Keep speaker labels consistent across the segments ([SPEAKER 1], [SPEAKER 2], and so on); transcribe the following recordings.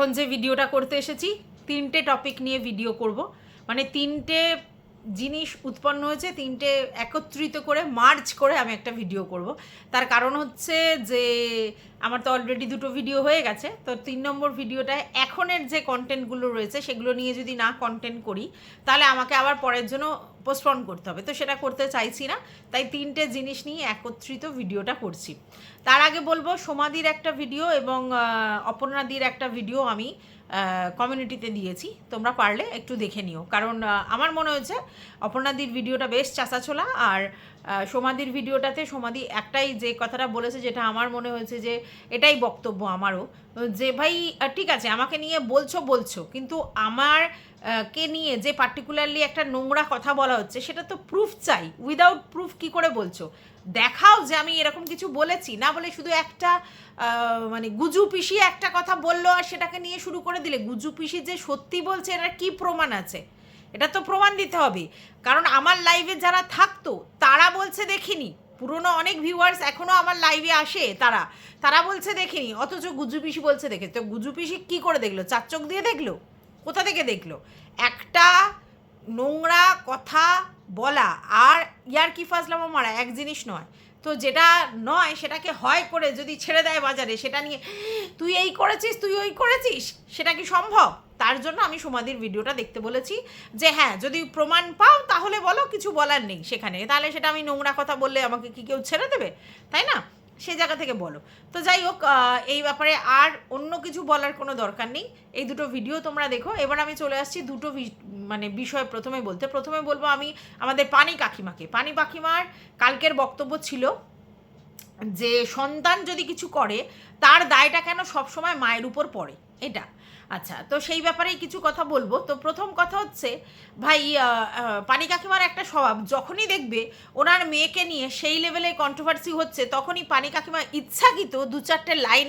[SPEAKER 1] এখন যে ভিডিওটা করতে এসেছি 3টে টপিক নিয়ে ভিডিও করব, মানে 3টে জিনিস উৎপন্ন হয়েছে, 3টে একত্রিত করে মার্চ করে আমি একটা ভিডিও করব। তার কারণ হচ্ছে যে আমার তো অলরেডি 2টো ভিডিও হয়ে গেছে, তো 3 নম্বর ভিডিওটায় এখনের যে কন্টেন্টগুলো রয়েছে সেগুলো নিয়ে যদি না কন্টেন্ট করি তাহলে আমাকে আবার পরের জন্য পোস্টপন করতে হবে, তো সেটা করতে চাইছি না। তাই 3টে জিনিস নিয়ে একত্রিত ভিডিওটা করছি। তার আগে বলবো সোমাদির একটা ভিডিও এবং অপর্ণাদির একটা ভিডিও আমি কমিউনিটিতে দিয়েছি, তোমরা পারলে একটু দেখে নিও, কারণ আমার মনে হয়েছে অপর্ণাদির ভিডিওটা বেশ চাঁচাছোলা, আর সোমাদির ভিডিওটাতে সোমাদি একটাই যে কথাটা বলেছে যেটা আমার মনে হয়েছে যে এটাই বক্তব্য আমারও, যে ভাই ঠিক আছে আমাকে নিয়ে বলছো কিন্তু আমার কে নিয়ে যে পার্টিকুলারলি একটা নোংরা কথা বলা হচ্ছে সেটা তো প্রুফ চাই। উইদাউট প্রুফ কি করে বলছো? দেখাও যে আমি এরকম কিছু বলেছি, না বলে শুধু একটা মানে গুজু পিসি একটা কথা বললো আর সেটাকে নিয়ে শুরু করে দিলে। গুজু পিসি যে সত্যি বলছে এটার কি প্রমাণ আছে? এটা তো প্রমাণ দিতে হবে, কারণ আমার লাইভে যারা থাকতো তারা বলছে দেখিনি, পুরনো অনেক ভিউয়ার্স এখনও আমার লাইভে আসে, তারা বলছে দেখিনি, অথচ গুজু পিসি বলছে দেখে। তো গুজু পিসি কী করে দেখলো? চার চোখ দিয়ে দেখলো? কোথা থেকে দেখলো? একটা নোংরা কথা বলা আর ইয়ার্কি ফাজলামো মারা এক জিনিস নয়। তো যেটা নয় সেটাকে হয় করে যদি ছেড়ে দেয় বাজারে, সেটা নিয়ে তুই এই করেছিস তুই ওই করেছিস, সেটা কি সম্ভব? তার জন্য আমি সোমাদির ভিডিওটা দেখতে বলেছি, যে হ্যাঁ যদি প্রমাণ পাও তাহলে বলো, কিছু বলার নেই সেখানে, তাহলে সেটা আমি নোংরা কথা বললে আমাকে কি কেউ ছেড়ে দেবে? তাই না? সেই জায়গা থেকে বলো। তো যাই হোক, এই ব্যাপারে আর অন্য কিছু বলার কোনো দরকার নেই, এই দুটো ভিডিও তোমরা দেখো। এবার আমি চলে আসছি দুটো মানে বিষয় প্রথমে বলবো আমি আমাদের পানি কাকিমার কালকের বক্তব্য ছিল যে সন্তান যদি কিছু করে তার দায়টা কেন সবসময় মায়ের উপর পড়ে, এটা। আচ্ছা, তো সেই ব্যাপারেই কিছু কথা বলবো। তো প্রথম কথা হচ্ছে, ভাই পানি কাকিমার একটা স্বভাব, যখনই দেখবে ওনার মেয়েকে নিয়ে সেই লেভেলে কন্ট্রোভার্সি হচ্ছে তখনই পানি কাকিমা ইচ্ছাকৃত 2-4টে লাইন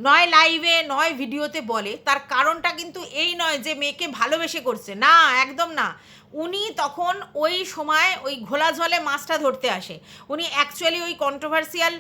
[SPEAKER 1] নয় লাইভে নয় ভিডিওতে বলে। তার কারণটা কিন্তু এই নয় যে মেয়েকে ভালোবেসে করছে, না, একদম না। উনি তখন ওই সময় ওই ঘোলা জলে মাছটা ধরতে আসে, উনি অ্যাকচুয়ালি ওই কন্ট্রোভার্সিয়াল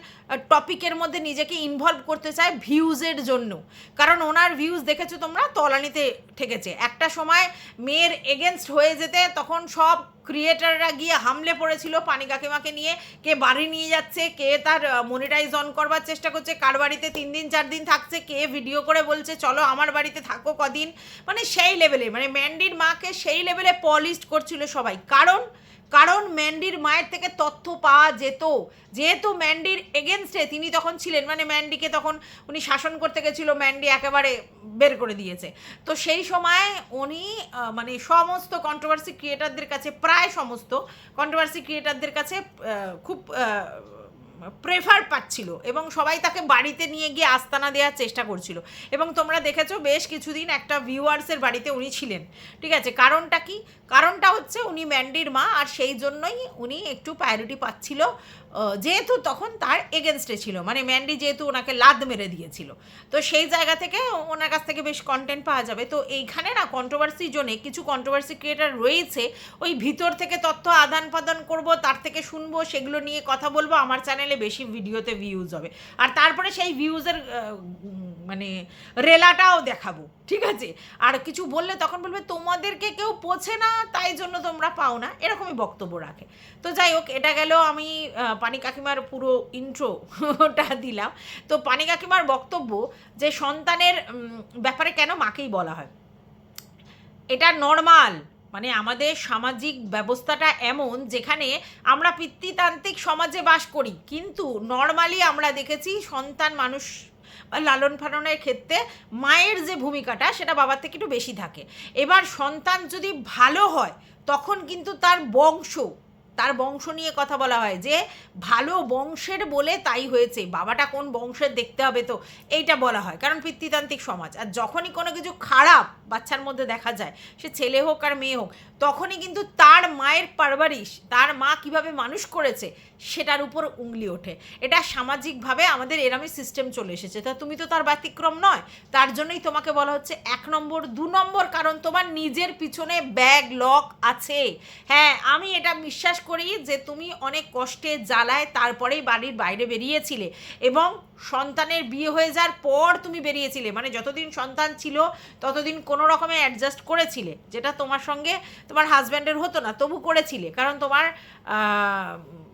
[SPEAKER 1] টপিকের মধ্যে নিজেকে ইনভলভ করতে চায় ভিউজের জন্য, কারণ ওনার ভিউজ দেখেছো তোমরা তলানিতে ঠেকেছে। একটা সময় মেয়ের এগেনস্ট হয়ে যেতে তখন সব ক্রিয়েটাররা গিয়ে হামলে পড়েছিল পানি কাকিমাকে নিয়ে, কে বাড়ি নিয়ে যাচ্ছে, কে তার মনিটাইজ অন করবার চেষ্টা করছে, কার বাড়িতে 3 দিন 4 দিন থাকছে, কে ভিডিও করে বলছে চলো আমার বাড়িতে থাকো কদিন, মানে সেই লেভেলে, মানে ম্যান্ডির মাকে সেই লেভেলে পলিশড করছিল সবাই। কারণ ম্যান্ডির মায়ের থেকে তথ্য পাওয়া যেত, যেহেতু ম্যান্ডির এগেনস্টে তিনি তখন ছিলেন, মানে ম্যান্ডিকে তখন উনি শাসন করতে গেছিলো, ম্যান্ডি একেবারে বের করে দিয়েছে। তো সেই সময় উনি মানে সমস্ত কন্ট্রোভার্সি ক্রিয়েটারদের কাছে, প্রায় সমস্ত কন্ট্রোভার্সি ক্রিয়েটারদের কাছে খুব প্রেফার পাচ্ছিল এবং সবাই তাকে বাড়িতে নিয়ে গিয়ে আস্তানা দেওয়ার চেষ্টা করছিল। এবং তোমরা দেখেছো বেশ কিছুদিন একটা ভিউয়ার্সের বাড়িতে উনি ছিলেন, ঠিক আছে। কারণটা কি? কারণটা হচ্ছে উনি ম্যান্ডির মা, আর সেই জন্যই উনি একটু প্রায়োরিটি পাচ্ছিল, যেহেতু তখন তার এগেনস্টে ছিল, মানে ম্যান্ডি যেহেতু ওনাকে লাদ মেরে দিয়েছিল। তো সেই জায়গা থেকে ওনার কাছ থেকে বেশ কন্টেন্ট পাওয়া যাবে। তো এইখানে না কন্ট্রোভার্সি জোনে কিছু কন্ট্রোভার্সি ক্রিয়েটার রয়েছে, ওই ভিতর থেকে তথ্য আদান প্রদান করবো, তার থেকে শুনবো, সেগুলো নিয়ে কথা বলবো, আমার চ্যানেলে বেশি ভিডিওতে ভিউজ হবে, আর তারপরে সেই ভিউজের মানে রেলাটাও দেখাবো, ঠিক আছে। আর কিছু বললে তখন বলবে তোমাদেরকে কেউ পোছে না তাই জন্য তোমরা পাও না, এরকমই বক্তব্য রাখে। তো যাই হোক, এটা গেল আমি পানি কাকিমার পুরো ইন্ট্রোটা দিলাম। তো পানি কাকিমার বক্তব্য যে সন্তানের ব্যাপারে কেন মাকেই বলা হয়, এটা নর্মাল, মানে আমাদের সামাজিক ব্যবস্থাটা এমন যেখানে আমরা পিতৃতান্ত্রিক সমাজে বাস করি, কিন্তু নর্মালি আমরা দেখেছি সন্তান মানুষ বা লালন পালনের ক্ষেত্রে মায়ের যে ভূমিকাটা সেটা বাবার থেকে একটু বেশি থাকে। এবার সন্তান যদি ভালো হয় তখন কিন্তু তার বংশ নিয়ে কথা বলা হয়, যে ভালো বংশের বলে তাই হয়েছে, বাবাটা কোন বংশের দেখতে হবে, তো এইটা বলা হয়, কারণ পিতৃতান্ত্রিক সমাজ। আর যখনই কোনো কিছু খারাপ বাচ্চার মধ্যে দেখা যায়, সে ছেলে হোক আর মেয়ে হোক, তখনই কিন্তু তার মায়ের পারভারিশ, তার মা কিভাবে মানুষ করেছে সেটার উপর উংলি ওঠে। এটা সামাজিকভাবে আমাদের এরমই সিস্টেম চলে এসেছে। তা তুমি তো তার ব্যতিক্রম নয়, তার জন্যই তোমাকে বলা হচ্ছে 1 নম্বর 2 নম্বর কারণ তোমার নিজের পিছনে ব্যাগ লক আছে। হ্যাঁ, আমি এটা বিশ্বাস করি যে তুমি অনেক কষ্টে জ্বালায় তারপরেই বাড়ির বাইরে বেরিয়েছিলে এবং সন্তানের বিয়ে হয়ে যাওয়ার পর তুমি বেরিয়েছিলে, মানে যতদিন সন্তান ছিল ততদিন কোনো রকমে অ্যাডজাস্ট করেছিলে, যেটা তোমার সঙ্গে তোমার হাজব্যান্ডের হতো না, তবু করেছিলে, কারণ তোমার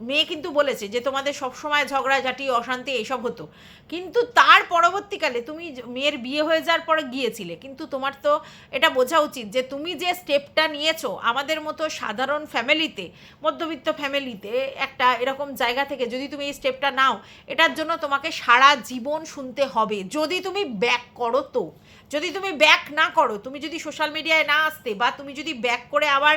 [SPEAKER 1] মেয়ে কিন্তু বলেছে যে তোমাদের সবসময় ঝগড়াঝাটি অশান্তি এইসব হতো। কিন্তু তার পরবর্তীকালে তুমি মেয়ের বিয়ে হয়ে যাওয়ার পরে গিয়েছিলে, কিন্তু তোমার তো এটা বোঝা উচিত যে তুমি যে স্টেপটা নিয়েছো আমাদের মতো সাধারণ ফ্যামিলিতে, মধ্যবিত্ত ফ্যামিলিতে একটা এরকম জায়গা থেকে যদি তুমি এই স্টেপটা নাও, এটার জন্য তোমাকে সারা জীবন শুনতে হবে যদি তুমি ব্যাক করো। তো যদি তুমি ব্যাক না করো, তুমি যদি সোশ্যাল মিডিয়ায় না আসতে বা তুমি যদি ব্যাক করে আবার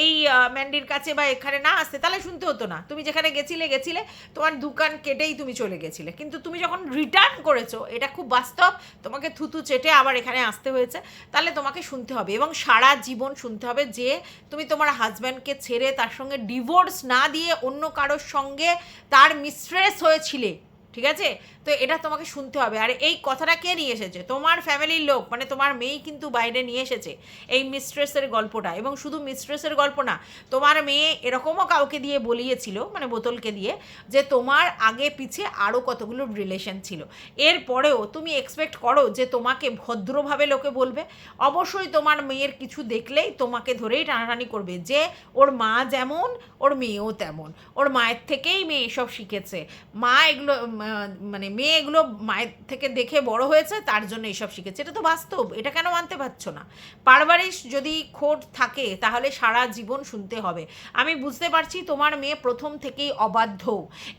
[SPEAKER 1] এই ম্যান্ডির কাছে বা এখানে না আসতে, তাহলে শুনতে হতো না। তুমি যেখানে গেছিলে তোমার দোকান কেটেই তুমি চলে গেছিলে, কিন্তু তুমি যখন রিটার্ন করেছো, এটা খুব বাস্তব, তোমাকে থুতু চেটে আবার এখানে আসতে হয়েছে, তাহলে তোমাকে শুনতে হবে এবং সারা জীবন শুনতে হবে যে তুমি তোমার হাজব্যান্ডকে ছেড়ে তার সঙ্গে ডিভোর্স না দিয়ে অন্য কারোর সঙ্গে তার মিস্ট্রেস হয়েছিলে, ঠিক আছে? তো এটা তোমাকে শুনতে হবে। আর এই কথাটা কে নিয়ে এসেছে? তোমার ফ্যামিলির লোক, মানে তোমার মেয়েই কিন্তু বাইরে নিয়ে এসেছে এই মিস্ট্রেসের গল্পটা। এবং শুধু মিস্ট্রেসের গল্প না, তোমার মেয়ে এরকমও কাউকে দিয়ে বলিয়েছিল, মানে বোতলকে দিয়ে, যে তোমার আগে পিছে আরও কতগুলো রিলেশন ছিল। এরপরেও তুমি এক্সপেক্ট করো যে তোমাকে ভদ্রভাবে লোকে বলবে? অবশ্যই তোমার মেয়ের কিছু দেখলেই তোমাকে ধরেই টানাটানি করবে যে ওর মা যেমন ওর মেয়েও তেমন, ওর মায়ের থেকেই মেয়ে এসব শিখেছে, মা এগুলো মানে মেয়ে এগুলো মায়ের থেকে দেখে বড় হয়েছে, তার জন্য এসব শিখেছে। এটা তো বাস্তব, এটা কেন মানতে পারছো না? পারভারিশ যদি খোট থাকে তাহলে সারা জীবন শুনতে হবে। আমি বুঝতে পারছি তোমার মেয়ে প্রথম থেকেই অবাধ্য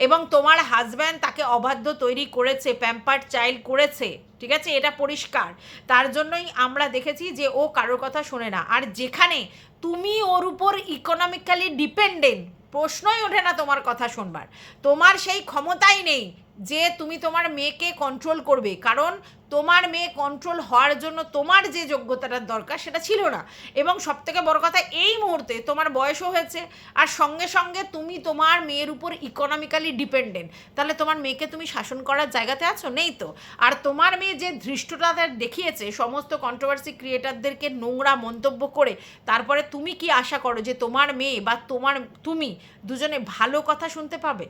[SPEAKER 1] এবং তোমার হাজব্যান্ড তাকে অবাধ্য তৈরি করেছে, প্যাম্পার্ড চাইল্ড করেছে, ঠিক আছে? এটা পরিষ্কার। তার জন্যই আমরা দেখেছি যে ও কারোর কথা শোনে না। আর যেখানে তুমি ওর উপর ইকোনমিক্যালি ডিপেন্ডেন্ট, প্রশ্নই ওঠে না তোমার কথা শুনবার। তোমার সেই ক্ষমতাই নেই যে তুমি তোমার মেয়েকে কন্ট্রোল করবে, কারণ তোমার মেয়ে কন্ট্রোল হওয়ার জন্য তোমার যে যোগ্যতাটার দরকার সেটা ছিল না। এবং সবথেকে বড় কথা, এই মুহূর্তে তোমার বয়সও হয়েছে আর সঙ্গে সঙ্গে তুমি তোমার মেয়ের উপর ইকোনমিক্যালি ডিপেন্ডেন্ট, তাহলে তোমার মেয়েকে তুমি শাসন করার জায়গাতে আছো? নেই তো। আর তোমার মেয়ে যে ধৃষ্টতা দেখিয়েছে সমস্ত কন্ট্রোভার্সি ক্রিয়েটারদেরকে নোংরা মন্তব্য করে, তারপরে তুমি কি আশা করো যে তোমার মেয়ে বা তুমি দুজনে ভালো কথা শুনতে পাবে?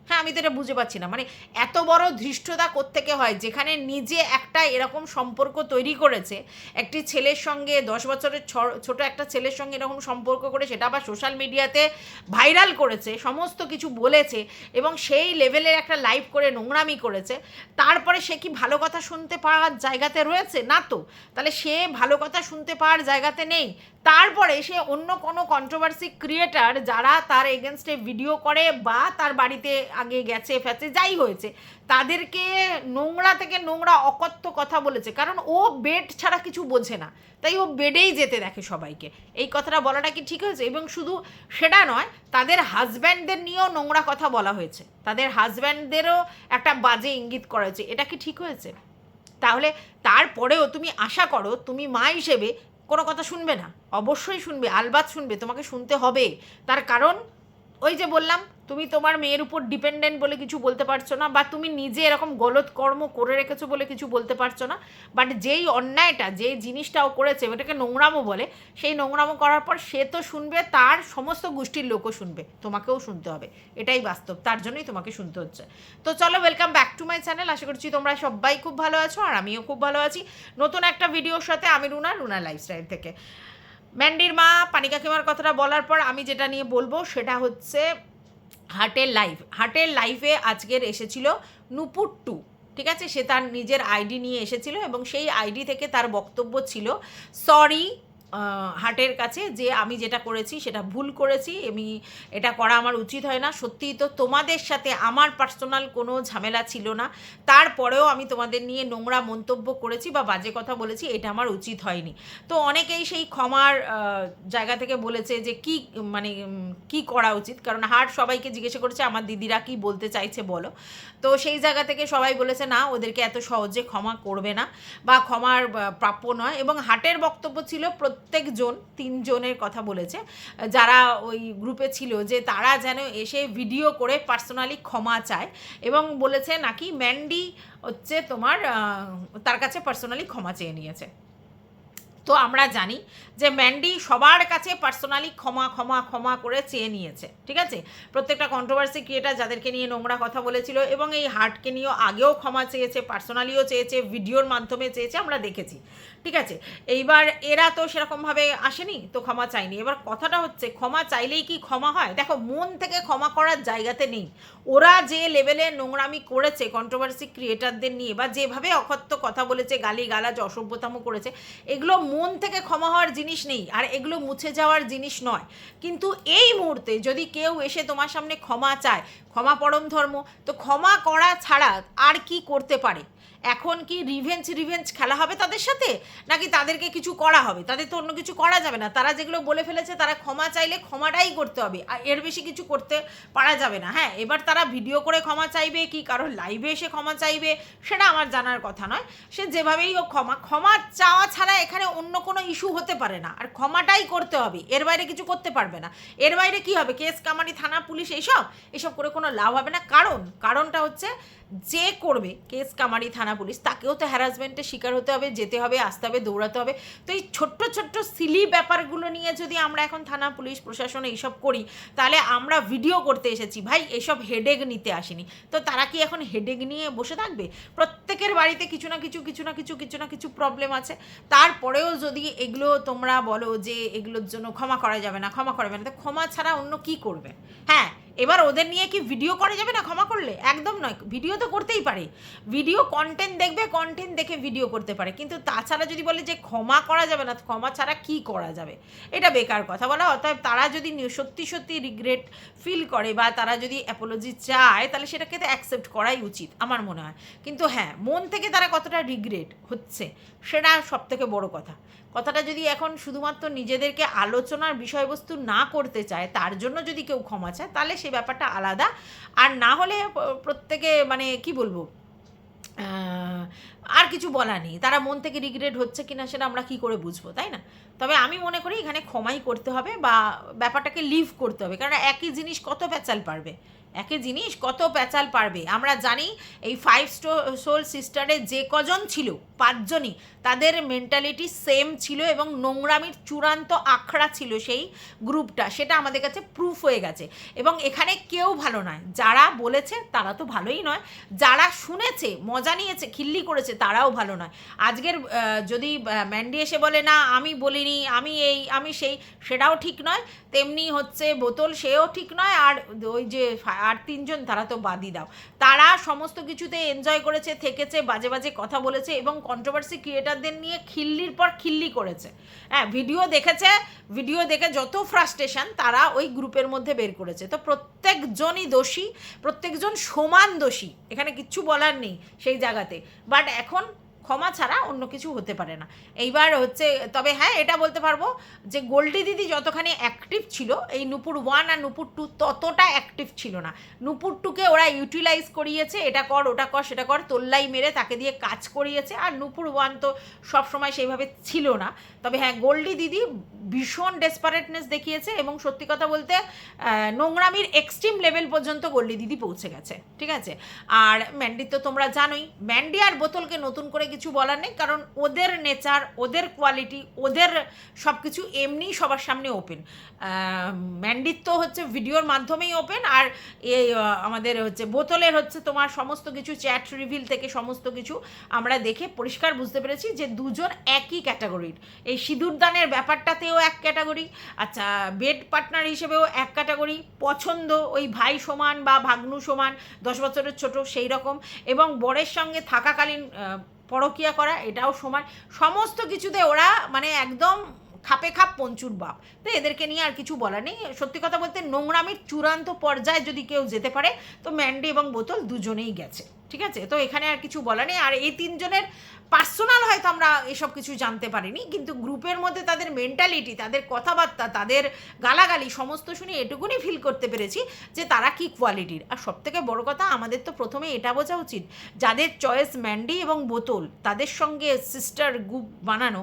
[SPEAKER 1] হ্যাঁ, আমি তো এটা বুঝে পাচ্ছি না, মানে এত বড় ধৃষ্টতা কোত্থেকে হয়, যেখানে নিজে একটা এরকম সম্পর্ক তৈরি করেছে একটি ছেলের সঙ্গে, 10 বছরের ছোট একটা ছেলের সঙ্গে এরকম সম্পর্ক করে, সেটা আবার সোশ্যাল মিডিয়াতে ভাইরাল করেছে, সমস্ত কিছু বলেছে এবং সেই লেভেলের একটা লাইভ করে নোংরামি করেছে, তারপরে সে কি ভালো কথা শুনতে পাওয়ার জায়গাতে রয়েছে? না তো। তাহলে সে ভালো কথা শুনতে পাওয়ার জায়গাতে নেই, তারপরে সে অন্য কোনো কন্ট্রোভার্সি ক্রিয়েটার যারা তার এগেনস্টে ভিডিও করে বা তার বাড়িতে আগে গেছে ফেছে যাই হয়েছে, তাদেরকে নোংরা থেকে নোংরা অকথ্য কথা বলেছে, কারণ ও বেড ছাড়া কিছু বোঝে না, তাই ও বেডেই যেতে দেখে সবাইকে। এই কথাটা বলাটা কি ঠিক হয়েছে? এবং শুধু সেটা নয়, তাদের হাজব্যান্ডদের নিয়েও নোংরা কথা বলা হয়েছে, তাদের হাজব্যান্ডদেরও একটা বাজে ইঙ্গিত করা হয়েছে। এটা কি ঠিক হয়েছে? তাহলে তারপরেও তুমি আশা করো তুমি মা হিসেবে কোনো কথা শুনবে না? অবশ্যই শুনবে, আলবাত শুনবে, তোমাকে শুনতে হবে। তার কারণ ওই যে বললাম, তুমি তোমার মেয়ের উপর ডিপেন্ডেন্ট বলে কিছু বলতে পারছো না, বা তুমি নিজে এরকম গলত কর্ম করে রেখেছো বলে কিছু বলতে পারছো না, বাট যেই অন্যায়টা, যেই জিনিসটা ও করেছে ওটাকে নোংরামো বলে, সেই নোংরামো করার পর সে তো শুনবে, তার সমস্ত গোষ্ঠীর লোকও শুনবে, তোমাকেও শুনতে হবে, এটাই বাস্তব, তার জন্যই তোমাকে শুনতে হচ্ছে। তো চলো, welcome back to my channel. আশা করছি তোমরা সবাই খুব ভালো আছো আর আমিও খুব ভালো আছি। নতুন একটা ভিডিওর সাথে আমি রুনা লাইফস্টাইল থেকে। ম্যান্ডির মা পানি কাকিমার কথাটা বলার পর আমি যেটা নিয়ে বলবো সেটা হচ্ছে হার্টের লাইফে আজকের এসেছিল নুপুর 2, ঠিক আছে? সে তার নিজের আইডি নিয়ে এসেছিল এবং সেই আইডি থেকে তার বক্তব্য ছিল সরি হার্টের কাছে, যে আমি যেটা করেছি সেটা ভুল করেছি, এটা করা আমার উচিত হয় না। সত্যিই তো তোমাদের সাথে আমার পার্সোনাল কোনো ঝামেলা ছিল না, তারপরেও আমি তোমাদের নিয়ে নোংরা মন্তব্য করেছি বা বাজে কথা বলেছি, এটা আমার উচিত হয়নি। তো অনেকেই সেই ক্ষমার জায়গা থেকে বলেছে যে কি করা উচিত, কারণ হার্ট সবাইকে জিজ্ঞাসা করেছে আমার দিদিরা কি বলতে চাইছে বলো। তো সেই জায়গা থেকে সবাই বলেছে না, ওদেরকে এত সহজে ক্ষমা করবে না বা ক্ষমার প্রাপ্য নয়। এবং হার্টের বক্তব্য ছিল প্রত্যেকজন 3 জনের কথা বলেছে যারা ওই গ্রুপে ছিল, যে তারা যেন এসে ভিডিও করে পার্সোনালি ক্ষমা চায় এবং বলেছে নাকি ম্যান্ডি হচ্ছে তোমার তার কাছে পার্সোনালি ক্ষমা চেয়ে নিয়েছে। তো আমরা জানি যে ম্যান্ডি সবার কাছে পার্সোনালি ক্ষমা ক্ষমা ক্ষমা করে চেয়ে নিয়েছে, ঠিক আছে? প্রত্যেকটা কন্ট্রোভার্সি ক্রিয়েটার যাদেরকে নিয়ে নোংরা কথা বলেছিল এবং এই হার্টকে নিয়েও আগেও ক্ষমা চেয়েছে, পার্সোনালিও চেয়েছে, ভিডিওর মাধ্যমে চেয়েছে, আমরা দেখেছি, ঠিক আছে? এইবার এরা তো সেরকমভাবে আসেনি, তো ক্ষমা চাইনি। এবার কথাটা হচ্ছে ক্ষমা চাইলেই কি ক্ষমা হয়? দেখো, মন থেকে ক্ষমা করার জায়গাতে নেই। ওরা যে লেভেলে নোংরামি করেছে কন্ট্রোভার্সি ক্রিয়েটারদের নিয়ে, বা যেভাবে অকথ্য কথা বলেছে, গালি গালাজ অসভ্যতাম করেছে, এগুলো মন থেকে ক্ষমা হওয়ার জিনিস নেই, আর এগুলো মুছে যাওয়ার জিনিস নয়। কিন্তু এই মুহূর্তে যদি কেউ এসে তোমার সামনে ক্ষমা চায়, ক্ষমা পরম ধর্ম, তো ক্ষমা করা ছাড়া আর কি করতে পারে? এখন কি রিভেঞ্জ খেলা হবে তাদের সাথে, নাকি তাদেরকে কিছু করা হবে? তাদের তো অন্য কিছু করা যাবে না। তারা যেগুলো বলে ফেলেছে, তারা ক্ষমা চাইলে ক্ষমাটাই করতে হবে, আর এর বেশি কিছু করতে পারা যাবে না। হ্যাঁ, এবার তারা ভিডিও করে ক্ষমা চাইবে কি কারোর লাইভে এসে ক্ষমা চাইবে, সেটা আমার জানার কথা নয়। সে যেভাবেই হোক, ক্ষমা চাওয়া ছাড়া এখানে অন্য কোনো ইস্যু হতে পারে না, আর ক্ষমাটাই করতে হবে, এর বাইরে কিছু করতে পারবে না। এর বাইরে কি হবে? কেস কামারি, থানা, পুলিশ, এসব করে কোনো লাভ হবে না। কারণটা হচ্ছে, যে করবে কেস কামারি, থানা, পুলিশ, তাকেও তো হ্যারাসমেন্টের শিকার হতে হবে, যেতে হবে, আসতে হবে, দৌড়াতে হবে। তো এই ছোট্ট ছোট্ট সিলি ব্যাপারগুলো নিয়ে যদি আমরা এখন থানা, পুলিশ, প্রশাসন এইসব করি, তাহলে আমরা ভিডিও করতে এসেছি ভাই, এসব হেডেক নিতে আসিনি। তো তারা কি এখন হেডেক নিয়ে বসে থাকবে? প্রত্যেকের বাড়িতে কিছু না কিছু প্রবলেম আছে। তারপরেও যদি এগুলো তোমরা বলো যে এগুলোর জন্য ক্ষমা করা যাবে না, তো ক্ষমা ছাড়া অন্য কি করবে? হ্যাঁ, এবার ওদের নিয়ে কি ভিডিও করা যাবে না ক্ষমা করলে? একদম নয়, ভিডিও তো করতেই পারে, ভিডিও কন্টেন্ট দেখবে, কন্টেন্ট দেখে ভিডিও করতে পারে, কিন্তু তাছাড়া যদি বলে যে ক্ষমা করা যাবে না, ক্ষমা ছাড়া কি করা যাবে? এটা বেকার কথা বলা। অতএব তারা যদি সত্যি রিগ্রেট ফিল করে, বা তারা যদি অ্যাপোলজি চায়, তাহলে সেটাকে তো অ্যাকসেপ্ট করাই উচিত আমার মনে হয়। কিন্তু হ্যাঁ, মন থেকে তারা কতটা রিগ্রেট হচ্ছে, সেটা সব থেকে বড় কথা। কথাটা যদি এখন শুধুমাত্র নিজেদেরকে আলোচনার বিষয়বস্তু না করতে চায়, তার জন্য যদি কেউ ক্ষমা চায়, তাহলে সেই ব্যাপারটা আলাদা। আর না হলে প্রত্যেকে, মানে কি বলবো, আর কিছু বলার নেই। তারা মন থেকে রিগ্রেট হচ্ছে কিনা সেটা আমরা কি করে বুঝবো, তাই না? তবে আমি মনে করি এখানে ক্ষমাই করতে হবে, বা ব্যাপারটাকে লিভ করতে হবে। কারণ একই জিনিস কত প্যাচাল পারবে, আমরা জানি এই 5 সোল সিস্টারে যে কজন ছিল, 5 জনই, তাদের মেন্টালিটি সেম ছিল, এবং নোংরামির চূড়ান্ত আখড়া ছিল সেই গ্রুপটা, সেটা আমাদের কাছে প্রুফ হয়ে গেছে। এবং এখানে কেউ ভালো নয়, যারা বলেছে তারা তো ভালোই নয়, যারা শুনেছে, মজা নিয়েছে, খিল্লি করেছে, তারাও ভালো নয়। আজকের যদি ম্যান্ডি এসে বলে না আমি বলিনি, আমি এই আমি সেই, সেটাও ঠিক নয়। তেমনি হচ্ছে বোতল, সেও ঠিক নয়। আর ওই যে আর 3 জন, তারা তো বাদই দাও, তারা সমস্ত কিছুতে এনজয় করেছে, থেকেছে, বাজে বাজে কথা বলেছে, এবং কন্ট্রোভার্সি ক্রিয়েটারদের নিয়ে খিল্লির পর খিল্লি করেছে। হ্যাঁ, ভিডিও দেখে যত ফ্রাস্ট্রেশন তারা ওই গ্রুপের মধ্যে বের করেছে। তো প্রত্যেকজনই দোষী, প্রত্যেকজন সমান দোষী, এখানে কিচ্ছু বলার নেই সেই জায়গাতে। বাট এখন ক্ষমা ছাড়া অন্য কিছু হতে পারে না। এইবার হচ্ছে, তবে হ্যাঁ, এটা বলতে পারবো যে গোল্ডি দিদি যতখানি অ্যাক্টিভ ছিল, এই নূপুর 1 আর নূপুর 2 ততটা অ্যাক্টিভ ছিল না। নূপুর 2কে ওরা ইউটিলাইজ করিয়েছে, এটা কর, ওটা কর, সেটা কর, তোল্লাই মেরে তাকে দিয়ে কাজ করিয়েছে। আর নূপুর 1 তো সবসময় সেইভাবে ছিল না। তবে হ্যাঁ, গোল্ডি দিদি ভীষণ ডেসপারেটনেস দেখিয়েছে, এবং সত্যি কথা বলতে নোংরামির এক্সট্রিম লেভেল পর্যন্ত গোল্ডি দিদি পৌঁছে গেছে, ঠিক আছে? আর ম্যান্ডি তো তোমরা জানোই, ম্যান্ডি আর বোতলকে নতুন করে কিছু বলার নেই, কারণ ওদের নেচার, ওদের কোয়ালিটি, ওদের সব কিছু এমনিই সবার সামনে ওপেন। ম্যান্ডির তো হচ্ছে ভিডিওর মাধ্যমেই ওপেন, আর এই আমাদের হচ্ছে বোতলের হচ্ছে তোমার সমস্ত কিছু চ্যাট রিভিল থেকে সমস্ত কিছু আমরা দেখে পরিষ্কার বুঝতে পেরেছি যে দুজন একই ক্যাটাগরির। এই সিঁদুরদানের ব্যাপারটাতেও এক ক্যাটাগরি, আচ্ছা বেড পার্টনার হিসেবেও এক ক্যাটাগরি, পছন্দ ওই ভাই সমান বা ভাগ্নু সমান, 10 বছরের ছোট সেই রকম, এবং বরের সঙ্গে থাকাকালীন পরকীয়া করা, এটাও সমান। সমস্ত কিছুতে ওরা মানে একদম খাপে খাপ পঞ্চুর বাপ। তো এদেরকে নিয়ে আর কিছু বলার নেই। সত্যি কথা বলতে নোংরামির চূড়ান্ত পর্যায়ে যদি কেউ যেতে পারে, তো ম্যান্ডি এবং বোতল দুজনেই গেছে, ঠিক আছে? তো এখানে আর কিছু বলা নেই। আর এই 3 জনের পার্সোনাল হয়তো আমরা এসব কিছু জানতে পারিনি, কিন্তু গ্রুপের মধ্যে তাদের মেন্টালিটি, তাদের কথাবার্তা, তাদের গালাগালি সমস্ত শুনে এটুকুনি ফিল করতে পেরেছি যে তারা কি কোয়ালিটির। আর সবথেকে বড় কথা, আমাদের তো প্রথমে এটা বোঝা উচিত, যাদের চয়েস ম্যান্ডি এবং বোতল, তাদের সঙ্গে সিস্টার গ্রুপ বানানো,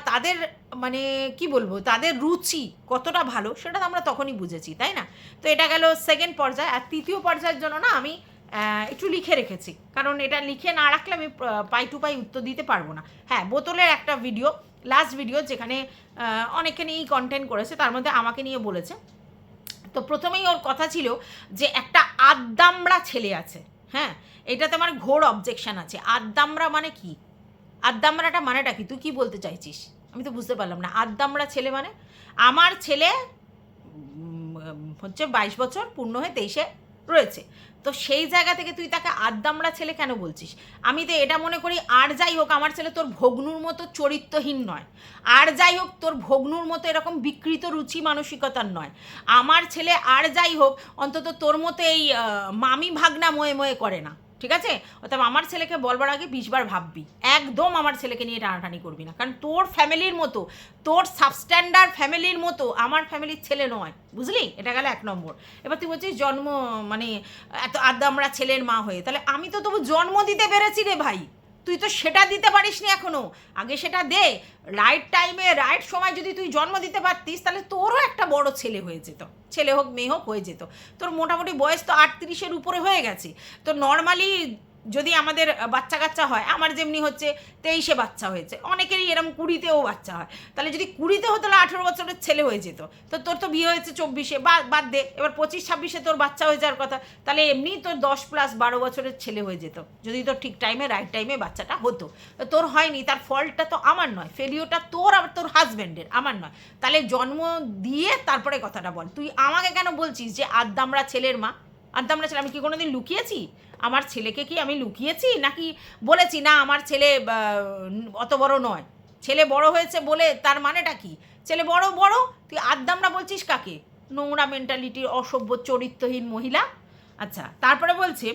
[SPEAKER 1] তাদের মানে কি বলবো, তাদের রুচি কতটা ভালো, সেটা তো আমরা তখনই বুঝেছি, তাই না? তো এটা গেল সেকেন্ড পর্যায়ে। আর তৃতীয় পর্যায়ের জন্য না, আমি একটু লিখে রেখেছি, কারণ এটা লিখে না রাখলে আমি পাই টু পাই উত্তর দিতে পারবো না। হ্যাঁ, বোতলের একটা ভিডিও, লাস্ট ভিডিও, যেখানে অনেকে নিয়েই কন্টেন্ট করেছে, তার মধ্যে আমাকে নিয়ে বলেছে। তো প্রথমেই ওর কথা ছিল যে একটা আদ্দামড়া ছেলে আছে। হ্যাঁ, এটাতে আমার ঘোর অবজেকশন আছে। আদ্দামড়া মানে কি? আদ্দামড়াটা মানেটা কি? তুই কি বলতে চাইছিস? আমি তো বুঝতে পারলাম না। আদ্দামড়া ছেলে মানে? আমার ছেলে হচ্ছে 22 বছর পূর্ণ হয়ে 23-এ রয়েছে। তো সেই জায়গা থেকে তুই তাকে আদ্দামড়া ছেলে কেন বলছিস? আমি তো এটা মনে করি, আর যাই হোক আমার ছেলে তোর ভগ্নুর মতো চরিত্রহীন নয়, আর যাই হোক তোর ভগ্নুর মতো এরকম বিকৃত রুচি মানসিকতার নয়। আমার ছেলে আর যাই হোক অন্তত তোর মতো এই মামি ভাগনা ময়ে ময়ে করে না, ঠিক আছে? অর্থাৎ আমার ছেলেকে বলবার আগে 20 বার ভাববি। একদম আমার ছেলেকে নিয়ে টানাটানি করবি না, কারণ তোর ফ্যামিলির মতো, তোর সাবস্ট্যান্ডার্ড ফ্যামিলির মতো আমার ফ্যামিলির ছেলে নয়, বুঝলি? এটা গেল 1 নম্বর। এবার তুই বলছিস জন্ম মানে এত আদ্দামরা ছেলের মা হয়ে, তাহলে আমি তো তবু জন্ম দিতে পেরেছি রে ভাই, তুই তো সেটা দিতে পারিসনি এখনো। আগে সেটা দে, রাইট টাইমে রাইট সময় যদি তুই জন্ম দিতে পারতিস তাহলে তোরও একটা বড় ছেলে হয়ে যেত, ছেলে হোক মেয়ে হোক হয়ে যেত। তোর মোটামুটি বয়স তো 38-এর উপরে হয়ে গেছে। তো নর্মালি যদি আমাদের বাচ্চা কাচ্চা হয়, আমার যেমনি হচ্ছে 23-এ বাচ্চা হয়েছে, অনেকেরই এরম 20-তেও বাচ্চা হয়, তাহলে যদি 20-তে হতো তাহলে 18 বছরের ছেলে হয়ে যেত। তো তোর তো বিয়ে হয়েছে 24-এ, বাদ দে, এবার 25-26-এ তোর বাচ্চা হয়ে যাওয়ার কথা, তাহলে এমনি তোর 10+12 বছরের ছেলে হয়ে যেত, যদি তোর ঠিক টাইমে রাইট টাইমে বাচ্চাটা হতো। তো তোর হয়নি, তার ফল্টটা তো আমার নয়, ফেলিওরটা তোর আর তোর হাজব্যান্ডের, আমার নয়। তাহলে জন্ম দিয়ে তারপরে কথাটা বল। তুই আমাকে কেন বলছিস যে আদ্দামরা ছেলের মা? আদ্দামরা ছেলে আমি কি কোনোদিন লুকিয়েছি? আমার ছেলেকে কি আমি লুকিয়েছি নাকি বলেছি না আমার ছেলে অত বড় নয়? ছেলে বড় হয়েছে বলে তার মানেটা কি? ছেলে বড় বড়, তুই আদ্দামরা বলছিস কাকে? নোংরা মেন্টালিটির অসভ্য চরিত্রহীন মহিলা। আচ্ছা, তারপরে বলছে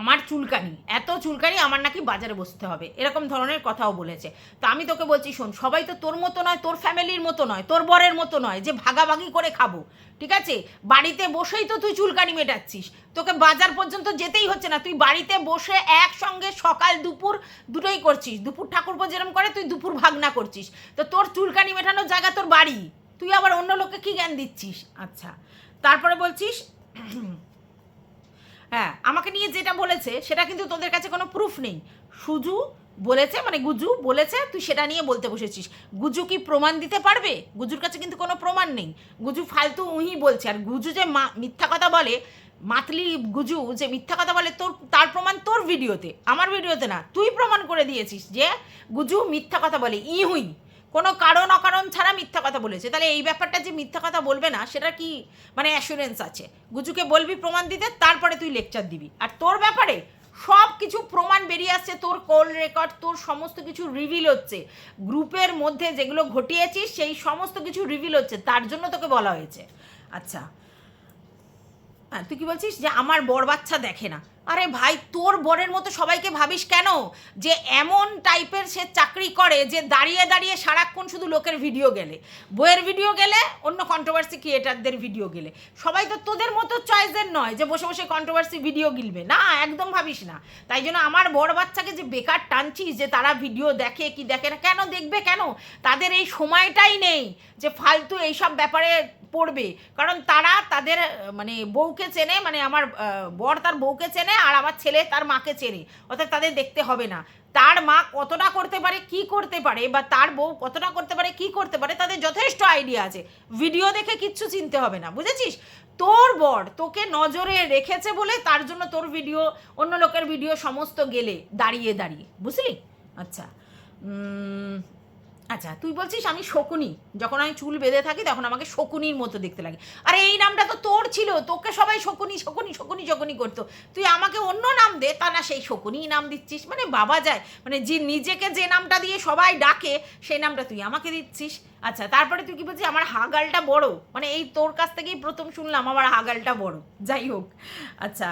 [SPEAKER 1] আমার চুলকানি, এত চুলকানি, আমার নাকি বাজারে বসতে হবে, এরকম ধরনের কথাও বলেছে। তো আমি তোকে বলছি, শোন, সবাই তো তোর মতো নয়, তোর ফ্যামিলির মতো নয়, তোর বরের মতো নয় যে ভাগাভাগি করে খাবো, ঠিক আছে? বাড়িতে বসেই তো তুই চুলকানি মেটাচ্ছিস, তোকে বাজার পর্যন্ত যেতেই হচ্ছে না, তুই বাড়িতে বসে একসঙ্গে সকাল দুপুর দুটোই করছিস। দুপুর ঠাকুরপো যেরকম করে তুই দুপুর ভাগনা করছিস। তো তোর চুলকানি মেটানোর জায়গা তোর বাড়ি, তুই আবার অন্য লোককে কি জ্ঞান দিচ্ছিস? আচ্ছা, তারপরে বলছিস হ্যাঁ, আমাকে নিয়ে যেটা বলেছে সেটা কিন্তু তোদের কাছে কোনো প্রুফ নেই। সুজু বলেছে, মানে গুজু বলেছে, তুই সেটা নিয়ে বলতে বসেছিস। গুজু কি প্রমাণ দিতে পারবে? গুজুর কাছে কিন্তু কোনো প্রমাণ নেই। গুজু ফালতু উহি বলছে। আর গুজু যে মিথ্যা কথা বলে, মাতলি গুজু যে মিথ্যা কথা বলে, তার প্রমাণ তোর ভিডিওতে, আমার ভিডিওতে না। তুই প্রমাণ করে দিয়েছিস যে গুজু মিথ্যা কথা বলে, ইহুই কোনো কারণ অকারণ ছাড়া মিথ্যা কথা বলেছে। তাহলে এই ব্যাপারটা যে মিথ্যা কথা বলবে না, সেটা কি মানে অ্যাসুরেন্স আছে? গুজুকে বলবি প্রমাণ দিতে, তারপরে তুই লেকচার দিবি। আর তোর ব্যাপারে সব কিছু প্রমাণ বেরিয়ে আসছে, তোর কল রেকর্ড, তোর সমস্ত কিছু রিভিল হচ্ছে। গ্রুপের মধ্যে যেগুলো ঘটিয়েছিস সেই সমস্ত কিছু রিভিল হচ্ছে, তার জন্য তোকে বলা হয়েছে। আচ্ছা, হ্যাঁ, তুই কি বলছিস যে আমার বর বাচ্চা দেখে না? আরে ভাই, তোর বরের মতো সবাইকে ভাবিস কেন? যে এমন টাইপের সে চাকরি করে যে দাঁড়িয়ে দাঁড়িয়ে সারাক্ষণ শুধু লোকের ভিডিও গেলে, বইয়ের ভিডিও গেলে, অন্য কন্ট্রোভার্সি ক্রিয়েটারদের ভিডিও গেলে। সবাই তো তোদের মতো চয়েসের নয় যে বসে বসে কন্ট্রোভার্সি ভিডিও গিলবে, না, একদম ভাবিস না। তাই জন্য আমার বর বাচ্চাকে যে বেকার টানছিস যে তারা ভিডিও দেখে কি দেখে না, কেন দেখবে? কেন? তাদের এই সময়টাই নেই যে ফালতু এইসব ব্যাপারে পড়বে। কারণ তারা তাদের মানে বউকে চেনে, মানে আমার বর তার বউকে চেনে, আর আমার ছেলে তার মাকে চেনে। অর্থাৎ তাদের দেখতে হবে না তার মা কতটা করতে পারে কি করতে পারে, বা তার বউ কতটা করতে পারে কি করতে পারে, তাদের যথেষ্ট আইডিয়া আছে। ভিডিও দেখে কিচ্ছু চিনতে হবে না, বুঝেছিস? তোর বর তোকে নজরে রেখেছে বলে তার জন্য তোর ভিডিও, অন্য লোকের ভিডিও সমস্ত গেলে দাঁড়িয়ে দাঁড়িয়ে, বুঝলি? আচ্ছা, আচ্ছা, তুই বলছিস আমি শকুনি, যখন আমি চুল বেঁধে থাকি তখন আমাকে শকুনির মতো দেখতে লাগে। আরে এই নামটা তো তোর ছিল, তোকে সবাই শকুনি শকুনি শকুনি শকুনি করতো। তুই আমাকে অন্য নাম দে, তা না সেই শকুনি নাম দিচ্ছিস, মানে বাবা যায়, মানে যে নিজেকে যে নামটা দিয়ে সবাই ডাকে সেই নামটা তুই আমাকে দিচ্ছিস। আচ্ছা, তারপরে তুই কি বলছিস আমার হাগালটা বড়, মানে এই তোর কাছ থেকেই প্রথম শুনলাম আমার হাগালটা বড়। যাই হোক, আচ্ছা,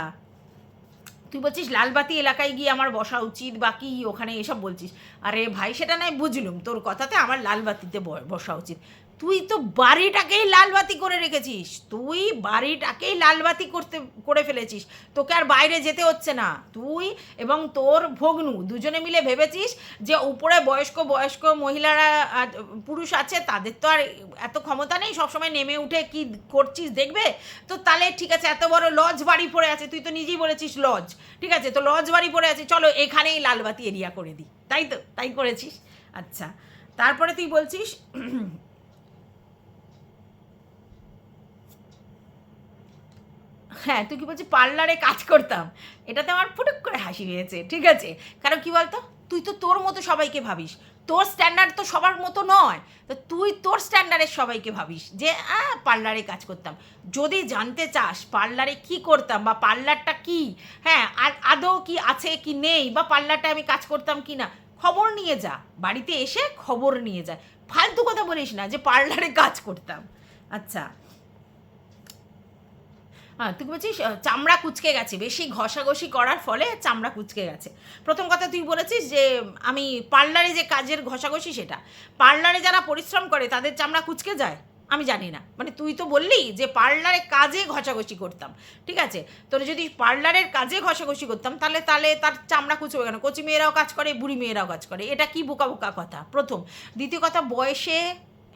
[SPEAKER 1] তুই বলছিস লালবাতি এলাকায় গিয়ে আমার বসা উচিত, বাকি ওখানে এসব বলছিস। আরে ভাই, সেটা নয় বুঝলুম, তোর কথাতে আমার লালবাতিতে বসা উচিত। তুই তো বাড়িটাকেই লালবাতি করে রেখেছিস, তুই বাড়িটাকেই লালবাতি করে ফেলেছিস, তোকে আর বাইরে যেতে হচ্ছে না। তুই এবং তোর ভগ্নু দুজনে মিলে ভেবেছিস যে উপরে বয়স্ক বয়স্ক মহিলারা পুরুষ আছে, তাদের তো আর এত ক্ষমতা নেই সবসময় নেমে উঠে কি করছিস দেখবে। তো তাহলে ঠিক আছে, এত বড় লজ বাড়ি পড়ে আছে, তুই তো নিজেই বলেছিস লজ, ঠিক আছে, তো লজ বাড়ি পড়ে আছে, চলো এখানেই লালবাতি এরিয়া করে দিই, তাই তো, তাই করেছিস। আচ্ছা, তারপরে তুই বলছিস হ্যাঁ, তুই কি বলছিস পার্লারে কাজ করতাম, এটাতে আমার ফুটুক করে হাসি পেয়েছে, ঠিক আছে। কারণ কি বলতো, তুই তো তোর মতো সবাইকে ভাবিস, তোর স্ট্যান্ডার্ড তো সবার মতো নয়, তো তুই তোর স্ট্যান্ডার্ডের সবাইকে ভাবিস যে পার্লারে কাজ করতাম। যদি জানতে চাস পার্লারে কি করতাম বা পার্লারটা কি, হ্যাঁ, আর আদৌ কি আছে কি নেই, বা পার্লারটা আমি কাজ করতাম কি না, খবর নিয়ে যা, বাড়িতে এসে খবর নিয়ে যা, ফালতু কথা বলিস না যে পার্লারে কাজ করতাম। আচ্ছা, হ্যাঁ, তুই বলছিস চামড়া কুঁচকে গেছে, বেশি ঘষাঘষি করার ফলে চামড়া কুঁচকে গেছে। প্রথম কথা তুই বলেছিস যে আমি পার্লারে যে কাজের ঘষাঘষি, সেটা পার্লারে যারা পরিশ্রম করে তাদের চামড়া কুঁচকে যায় আমি জানি না, মানে তুই তো বললি যে পার্লারে কাজে ঘষাঘষি করতাম, ঠিক আছে, তোর যদি পার্লারের কাজে ঘষাঘষি করতাম তাহলে তাহলে তার চামড়া কুঁচবে কেন? কচি মেয়েরাও কাজ করে, বুড়ি মেয়েরাও কাজ করে, এটা কি বোকা বোকা কথা প্রথম। দ্বিতীয় কথা, বয়সে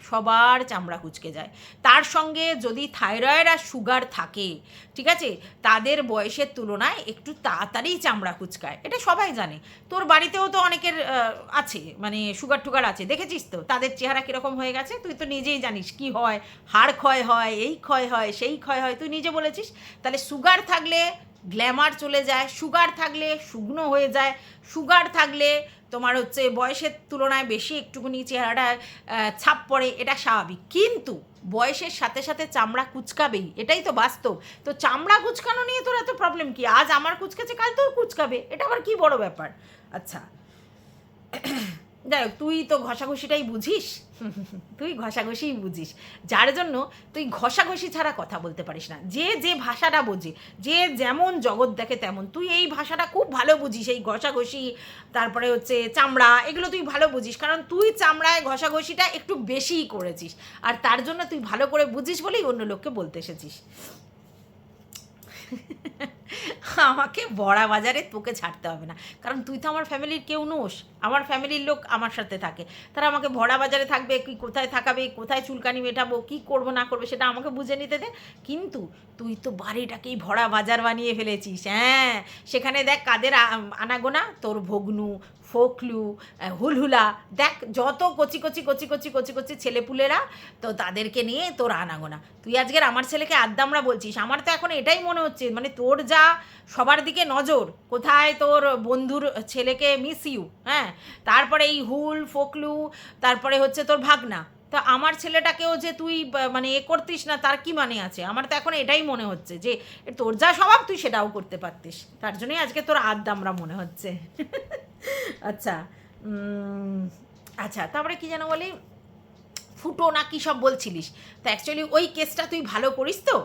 [SPEAKER 1] সবার চামড়া কুঁচকে যায়, তার সঙ্গে যদি থাইরয়েড আর সুগার থাকে, ঠিক আছে, তাদের বয়সের তুলনায় একটু তাড়াতাড়ি চামড়া কুঁচকায়, এটা সবাই জানে। তোর বাড়িতেও তো অনেকের আছে, মানে সুগার টুগার আছে, দেখেছিস তো তাদের চেহারা কীরকম হয়ে গেছে, তুই তো নিজেই জানিস কি হয়, হাড় ক্ষয় হয়, এই ক্ষয় হয়, সেই ক্ষয় হয়, তুই নিজে বলেছিস। তাহলে সুগার থাকলে গ্ল্যামার চলে যায়, সুগার থাকলে শুকনো হয়ে যায়, সুগার থাকলে তোমার হচ্ছে বয়সের তুলনায় বেশি একটুখানি চেহারাটা ছাপ পড়ে, এটা স্বাভাবিক। কিন্তু বয়সের সাথে সাথে চামড়া কুচকাবেই, এটাই তো বাস্তব। তো চামড়া কুচকানো নিয়ে তোর এত প্রবলেম কি? আজ আমার কুচকেছে, কাল তোর কুচকাবে, এটা আবার কি বড় ব্যাপার? আচ্ছা, যাই হোক, তুই তো ঘষাঘষিটাই বুঝিস, তুই ঘষাঘষিই বুঝিস, যার জন্য তুই ঘষাঘষি ছাড়া কথা বলতে পারিস না। যে যে ভাষাটা বোঝে, যে যেমন জগৎ দেখে তেমন, তুই এই ভাষাটা খুব ভালো বুঝিস, এই ঘষাঘষি, তারপরে হচ্ছে চামড়া, এগুলো তুই ভালো বুঝিস, কারণ তুই চামড়ায় ঘষাঘষিটা একটু বেশিই করেছিস, আর তার জন্য তুই ভালো করে বুঝিস বলেই অন্য লোককে বলতে এসেছিস। আমাকে বড়া বাজারে তোকে ছাড়তে হবে না, কারণ তুই তো আমার ফ্যামিলির কেউ নোস, আমার ফ্যামিলির লোক আমার সাথে থাকে, তারা আমাকে ভরা বাজারে থাকবে, কি কোথায় থাকাবে, কোথায় চুলকানি মেটাবো, কি করবো না করবে সেটা আমাকে বুঝে নিতে দে। কিন্তু তুই তো বাড়িটাকেই ভরা বাজার বানিয়ে ফেলেছিস, হ্যাঁ, সেখানে দেখ কাদের আনাগোনা, তোর ভগ্নু, ফোকলু, হুলহুলা, দেখ যত কচি কচি কচি কচি কচি কচি ছেলেপুলেরা, তো তাদেরকে নিয়ে তোর আনাগোনা। তুই আজকের আমার ছেলেকে আদ্দামরা বলছিস, আমার তো এখন এটাই মনে হচ্ছে, মানে তোর যা সবার দিকে নজর, কোথায় তোর বন্ধুর ছেলেকে মিস ইউ, হ্যাঁ, তারপরে এই হুল ফোকলু, তারপরে হচ্ছে তোর ভাগনা, তো আমার ছেলেটাকেও যে তুই মানে এ করতিস না তার কি মানে আছে? আমার তো এখন এটাই মনে হচ্ছে যে তোর যা স্বভাব তুই সেটাও করতে পারতিস, তার জন্যই আজকে তোর আদ্দামরা মনে হচ্ছে। আচ্ছা, আচ্ছা, তারপরে কি যেন বলি, ফুটো না কি সব বলছিলিস, তা অ্যাকচুয়ালি ওই কেসটা তুই ভালো করিস তো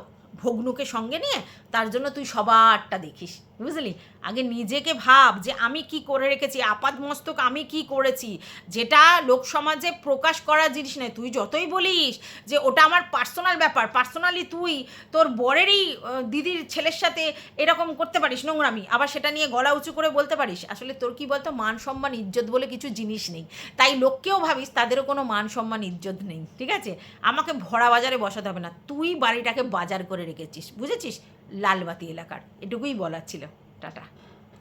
[SPEAKER 1] ভগ্নুকে সঙ্গে নিয়ে, তার জন্য তুই সবারটা দেখিস, বুঝলি? আগে নিজেকে ভাব যে আমি কি করে রেখেছি, আপাদমস্তক আমি কি করেছি, যেটা লোকসমাজে প্রকাশ করার জিনিস নয়। তুই যতই বলিস যে ওটা আমার পার্সোনাল ব্যাপার, পার্সোনালি তুই তোর বরেরই দিদির ছেলের সাথে এরকম করতে পারিস নোংরামি, আবার সেটা নিয়ে গলা উঁচু করে বলতে পারিস। আসলে তোর কি বলতো, মান সম্মান ইজ্জত বলে কিছু জিনিস নেই, তাই লোককেও ভাবিস তাদেরও কোনো মান সম্মান ইজ্জত নেই, ঠিক আছে? আমাকে ভরা বাজারে বসাতে হবে না, তুই বাড়িটাকে বাজার করে রেখেছিস, বুঝেছিস, লালবাতি এলাকার, এটুকুই বলার ছিল। টাটা।